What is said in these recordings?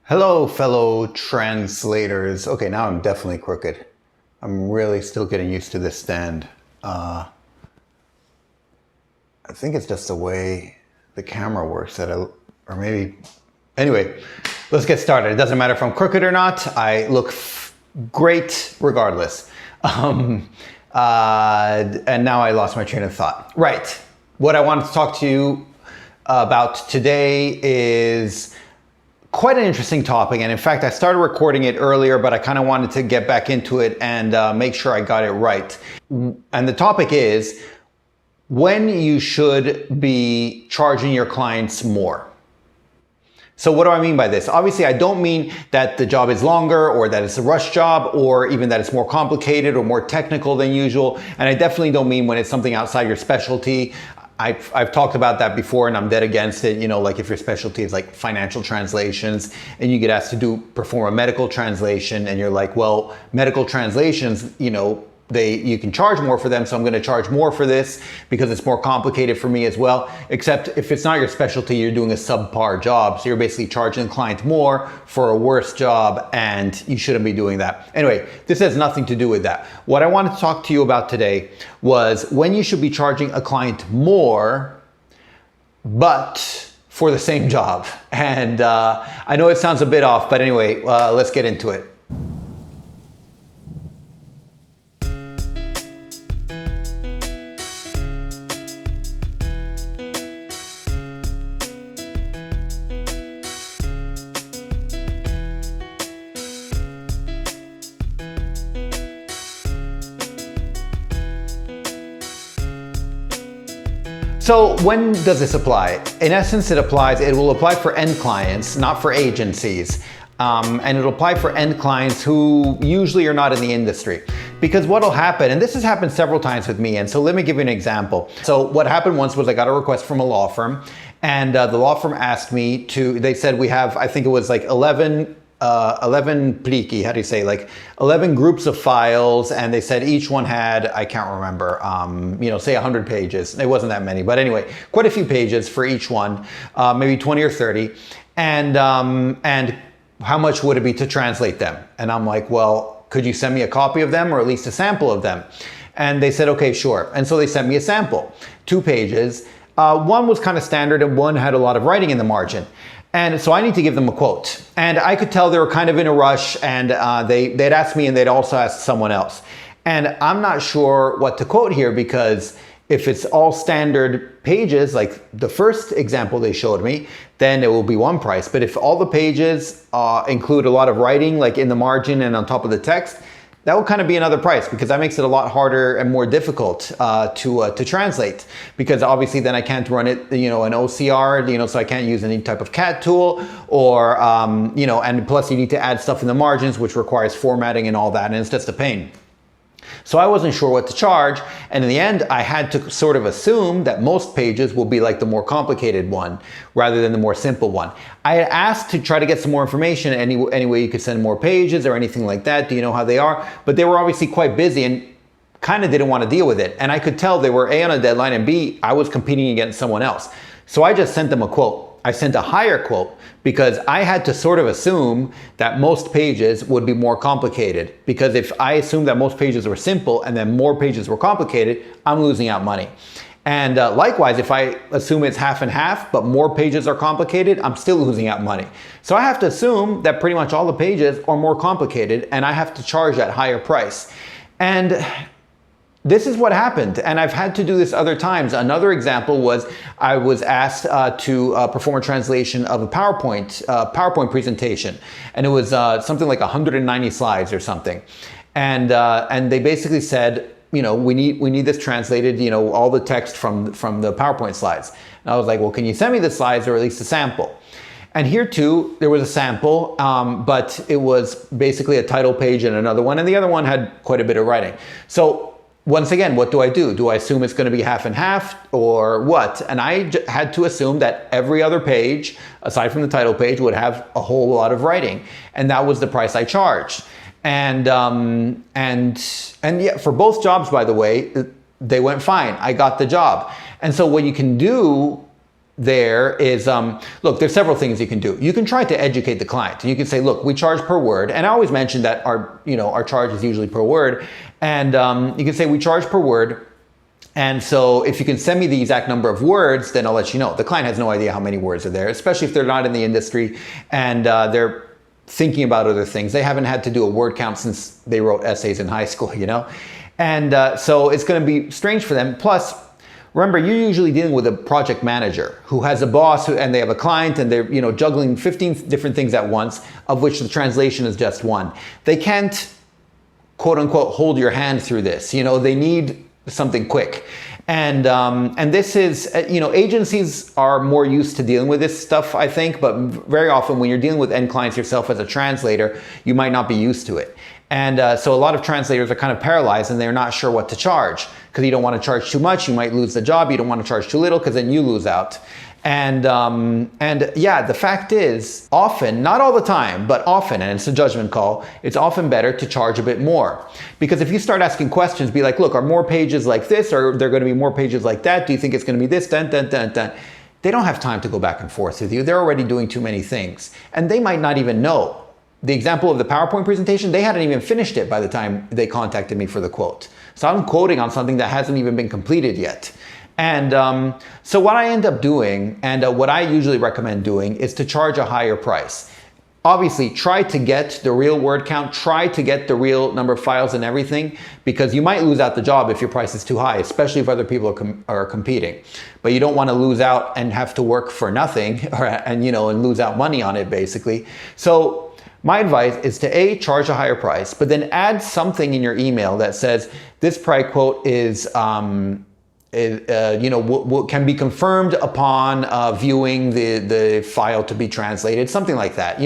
Hello, fellow translators. Okay, now I'm definitely crooked. I'm really still getting used to this stand. I think it's just the way the camera works or maybe, anyway, let's get started. It doesn't matter if I'm crooked or not. I look great regardless. And now I lost my train of thought. Right, what I wanted to talk to you about today is quite an interesting topic, and in fact I started recording it earlier, but I kind of wanted to get back into it and make sure I got it right. And the topic is when you should be charging your clients more. So what do I mean by this? Obviously, I don't mean that the job is longer or that it's a rush job or even that it's more complicated or more technical than usual. And I definitely don't mean when it's something outside your specialty. I've talked about that before and I'm dead against it. You know, like if your specialty is like financial translations and you get asked to perform a medical translation and you're like, well, medical translations, you know, you can charge more for them, so I'm going to charge more for this because it's more complicated for me as well. Except if it's not your specialty, you're doing a subpar job, so you're basically charging the client more for a worse job, and you shouldn't be doing that. Anyway, this has nothing to do with that. What I wanted to talk to you about today was when you should be charging a client more, but for the same job. And I know it sounds a bit off, but anyway, let's get into it. So when does this apply? In essence, it will apply for end clients, not for agencies. And it'll apply for end clients who usually are not in the industry. Because what'll happen, and this has happened several times with me, and so let me give you an example. So what happened once was I got a request from a law firm, and the law firm asked me they said we have, I think it was like 11 pliki, how do you say, like 11 groups of files, and they said each one had, I can't remember, say 100 pages. It wasn't that many, but anyway, quite a few pages for each one, maybe 20 or 30, and how much would it be to translate them? And I'm like, well, could you send me a copy of them or at least a sample of them? And they said, okay, sure. And so they sent me a sample, 2 pages. One was kind of standard and one had a lot of writing in the margin. And so I need to give them a quote. And I could tell they were kind of in a rush, and they'd asked me and they'd also asked someone else. And I'm not sure what to quote here, because if it's all standard pages, like the first example they showed me, then it will be one price. But if all the pages include a lot of writing, like in the margin and on top of the text, that will kind of be another price, because that makes it a lot harder and more difficult to translate, because obviously then I can't run it, an OCR, so I can't use any type of CAT tool or, and plus you need to add stuff in the margins, which requires formatting and all that, and it's just a pain. So I wasn't sure what to charge, and in the end I had to sort of assume that most pages will be like the more complicated one rather than the more simple one. I had asked to try to get some more information, any way you could send more pages or anything like that, do you know how they are? But they were obviously quite busy and kind of didn't want to deal with it, and I could tell they were A, on a deadline, and B, I was competing against someone else. So I just sent them a quote. I sent a higher quote because I had to sort of assume that most pages would be more complicated, because if I assumed that most pages were simple and then more pages were complicated, I'm losing out money. And likewise, if I assume it's half and half, but more pages are complicated, I'm still losing out money. So I have to assume that pretty much all the pages are more complicated, and I have to charge that higher price. And this is what happened, and I've had to do this other times. Another example was I was asked to perform a translation of a PowerPoint presentation, and it was something like 190 slides or something, and they basically said, we need this translated, all the text from the PowerPoint slides. And I was like, well, can you send me the slides or at least a sample? And here too, there was a sample, but it was basically a title page and another one, and the other one had quite a bit of writing. So once again, what do I do? Do I assume it's going to be half and half or what? And I had to assume that every other page, aside from the title page, would have a whole lot of writing. And that was the price I charged. And yeah, for both jobs, by the way, they went fine. I got the job. And so what you can do there is, look, there's several things you can do. You can try to educate the client. You can say, look, we charge per word. And I always mention that our charge is usually per word. And you can say we charge per word. And so if you can send me the exact number of words, then I'll let you know. The client has no idea how many words are there, especially if they're not in the industry and they're thinking about other things. They haven't had to do a word count since they wrote essays in high school, And so it's going to be strange for them. Plus, remember, you're usually dealing with a project manager who has a boss and they have a client and they're juggling 15 different things at once, of which the translation is just one. They can't, quote unquote, hold your hand through this. They need something quick. And this is, agencies are more used to dealing with this stuff, I think, but very often when you're dealing with end clients yourself as a translator, you might not be used to it. And so a lot of translators are kind of paralyzed and they're not sure what to charge because you don't want to charge too much, you might lose the job. You don't want to charge too little because then you lose out. And yeah, the fact is often, not all the time, but often, and it's a judgment call, it's often better to charge a bit more. Because if you start asking questions, be like, look, are more pages like this, or are there going to be more pages like that? Do you think it's going to be this? Dun, dun, dun, dun. They don't have time to go back and forth with you. They're already doing too many things. And they might not even know. The example of the PowerPoint presentation, they hadn't even finished it by the time they contacted me for the quote. So I'm quoting on something that hasn't even been completed yet. And so what I end up doing, and what I usually recommend doing, is to charge a higher price. Obviously, try to get the real word count, try to get the real number of files and everything, because you might lose out the job if your price is too high, especially if other people are competing. But you don't want to lose out and have to work for nothing, and lose out money on it, basically. So my advice is to charge a higher price, but then add something in your email that says this price quote is can be confirmed upon viewing the file to be translated, something like that.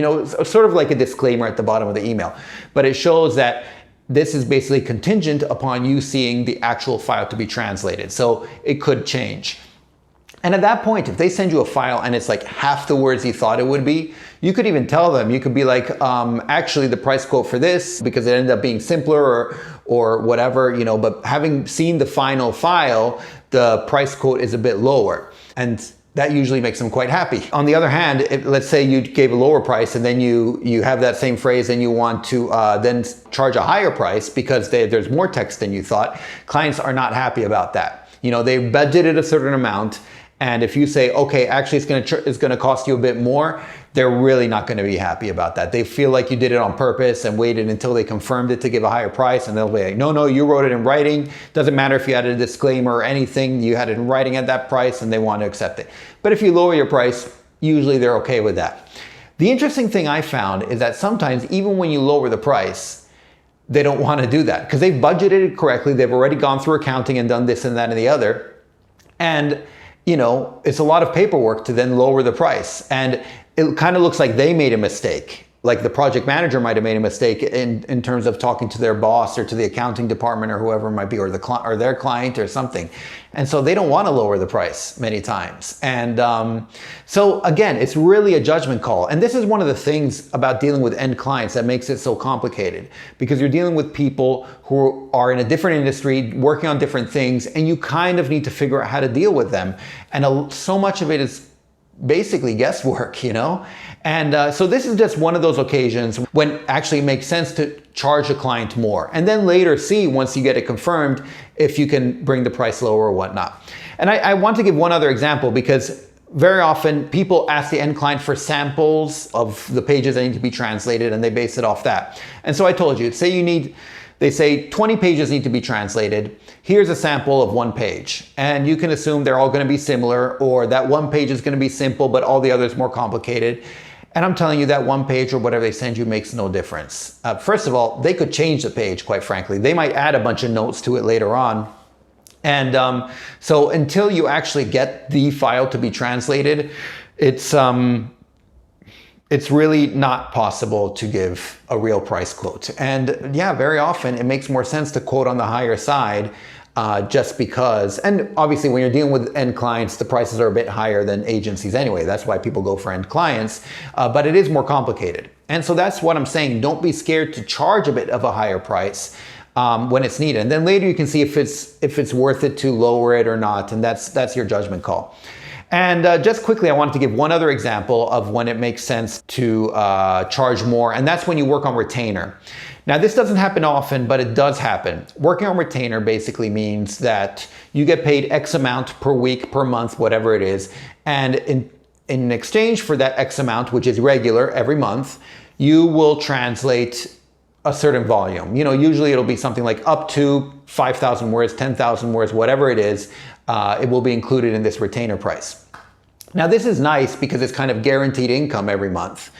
Sort of like a disclaimer at the bottom of the email, but it shows that this is basically contingent upon you seeing the actual file to be translated. So it could change. And at that point, if they send you a file and it's like half the words you thought it would be, you could even tell them, you could be like, actually the price quote for this, because it ended up being simpler or whatever, but having seen the final file, the price quote is a bit lower. And that usually makes them quite happy. On the other hand, let's say you gave a lower price and then you have that same phrase and you want to then charge a higher price because there's more text than you thought. Clients are not happy about that. They budgeted a certain amount. And if you say, okay, actually it's going to cost you a bit more, they're really not going to be happy about that. They feel like you did it on purpose and waited until they confirmed it to give a higher price. And they'll be like, no, you wrote it in writing. Doesn't matter if you had a disclaimer or anything, you had it in writing at that price and they want to accept it. But if you lower your price, usually they're okay with that. The interesting thing I found is that sometimes even when you lower the price, they don't want to do that because they've budgeted it correctly. They've already gone through accounting and done this and that and the other. And it's a lot of paperwork to then lower the price. And it kind of looks like they made a mistake. Like the project manager might have made a mistake in terms of talking to their boss or to the accounting department or whoever it might be, or their client or something. And so they don't want to lower the price many times. And so again, it's really a judgment call. And this is one of the things about dealing with end clients that makes it so complicated, because you're dealing with people who are in a different industry, working on different things, and you kind of need to figure out how to deal with them. And so much of it is basically guesswork, And so this is just one of those occasions when actually it makes sense to charge a client more. And then later see, once you get it confirmed, if you can bring the price lower or whatnot. And I want to give one other example, because very often people ask the end client for samples of the pages that need to be translated, and they base it off that. And so I told you, they say 20 pages need to be translated. Here's a sample of one page. And you can assume they're all going to be similar, or that one page is going to be simple, but all the others more complicated. And I'm telling you that one page or whatever they send you makes no difference. First of all, they could change the page, quite frankly. They might add a bunch of notes to it later on. And so until you actually get the file to be translated, it's really not possible to give a real price quote. And yeah, very often it makes more sense to quote on the higher side just because, and obviously when you're dealing with end clients, the prices are a bit higher than agencies anyway. That's why people go for end clients, but it is more complicated. And so that's what I'm saying. Don't be scared to charge a bit of a higher price when it's needed. And then later you can see if it's worth it to lower it or not. And that's your judgment call. And just quickly, I wanted to give one other example of when it makes sense to charge more, and that's when you work on retainer. Now, this doesn't happen often, but it does happen. Working on retainer basically means that you get paid X amount per week, per month, whatever it is, and in exchange for that X amount, which is regular every month, you will translate a certain volume. You know, usually it'll be something like up to 5,000 words, 10,000 words, whatever it is, it will be included in this retainer price. Now, this is nice because it's kind of guaranteed income every month.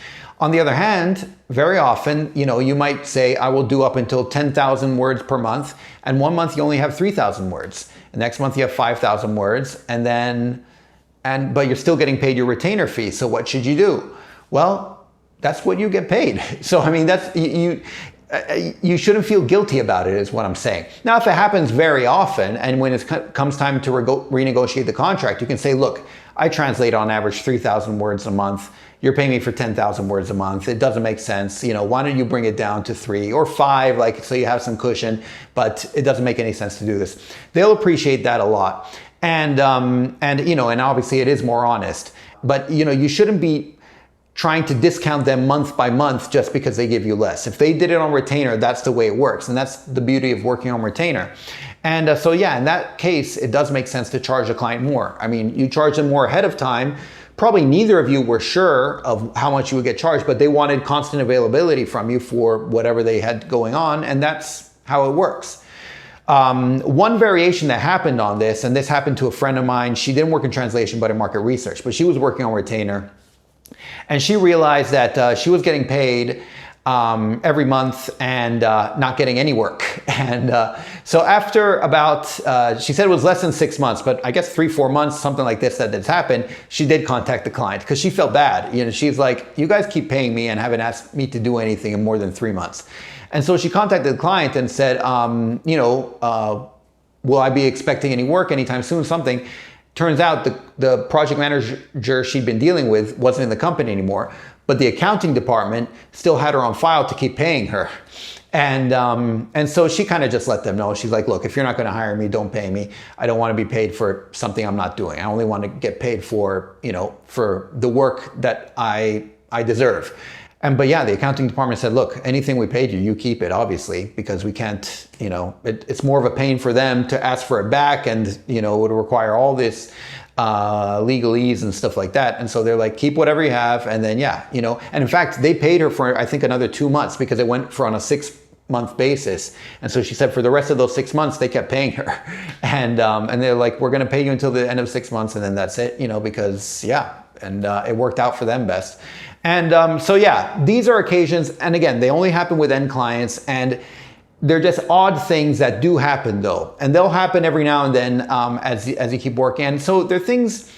On the other hand, very often, you know, you might say, I will do up until 10,000 words per month, and one month you only have 3,000 words. The next month you have 5,000 words, but you're still getting paid your retainer fee. So what should you do? Well, that's what you get paid. So, I mean, you shouldn't feel guilty about it, is what I'm saying. Now, if it happens very often, and when it comes time to renegotiate the contract, you can say, look, I translate on average 3,000 words a month. You're paying me for 10,000 words a month. It doesn't make sense. You know, why don't you bring it down to 3 or 5, like, so you have some cushion, but it doesn't make any sense to do this. They'll appreciate that a lot. And you know, and obviously it is more honest, but you know, you shouldn't be trying to discount them month by month just because they give you less. If they did it on retainer, that's the way it works. And that's the beauty of working on retainer. And so yeah, in that case, it does make sense to charge a client more. I mean, you charge them more ahead of time. Probably neither of you were sure of how much you would get charged, but they wanted constant availability from you for whatever they had going on. And that's how it works. One variation that happened on this, and this happened to a friend of mine, she didn't work in translation, but in market research, but she was working on retainer. And she realized that she was getting paid every month and not getting any work. And so after about, she said it was less than 6 months, but I guess 3-4 months, something like this that has happened, she did contact the client because she felt bad. You know, she's like, you guys keep paying me and haven't asked me to do anything in more than 3 months. And so she contacted the client and said, you know, will I be expecting any work anytime soon, something. Turns out the project manager she'd been dealing with wasn't in the company anymore, but the accounting department still had her on file to keep paying her. And so she kind of just let them know. She's like, look, if you're not going to hire me, don't pay me. I don't want to be paid for something I'm not doing. I only want to get paid for, you know, for the work that I deserve. But yeah, the accounting department said, look, anything we paid you, you keep it, obviously, because we can't, you know, it's more of a pain for them to ask for it back, and, you know, it would require all this legalese and stuff like that. And so they're like, keep whatever you have. And then, yeah, you know, and in fact, they paid her for, I think, another 2 months because it went for on a 6-month basis. And so she said for the rest of those 6 months, they kept paying her. And they're like, we're going to pay you until the end of 6 months. And then that's it, you know, because yeah, and it worked out for them best. And so yeah, these are occasions, and again, they only happen with end clients, and they're just odd things that do happen though. And they'll happen every now and then as you keep working. And so they're things,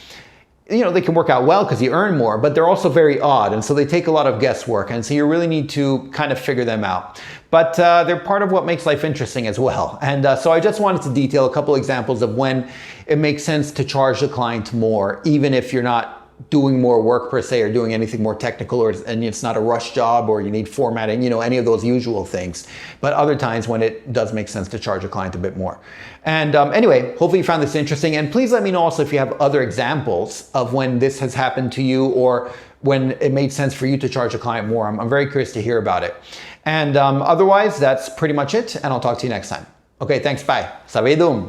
you know, they can work out well because you earn more, but they're also very odd. And so they take a lot of guesswork. And so you really need to kind of figure them out. But they're part of what makes life interesting as well. And so I just wanted to detail a couple examples of when it makes sense to charge the client more, even if you're not doing more work per se, or doing anything more technical, and it's not a rush job, or you need formatting, you know, any of those usual things. But other times when it does make sense to charge a client a bit more. And anyway, hopefully you found this interesting, and please let me know also if you have other examples of when this has happened to you, or when it made sense for you to charge a client more. I'm very curious to hear about it. And otherwise, that's pretty much it, and I'll talk to you next time. Okay, thanks, bye. Savedum.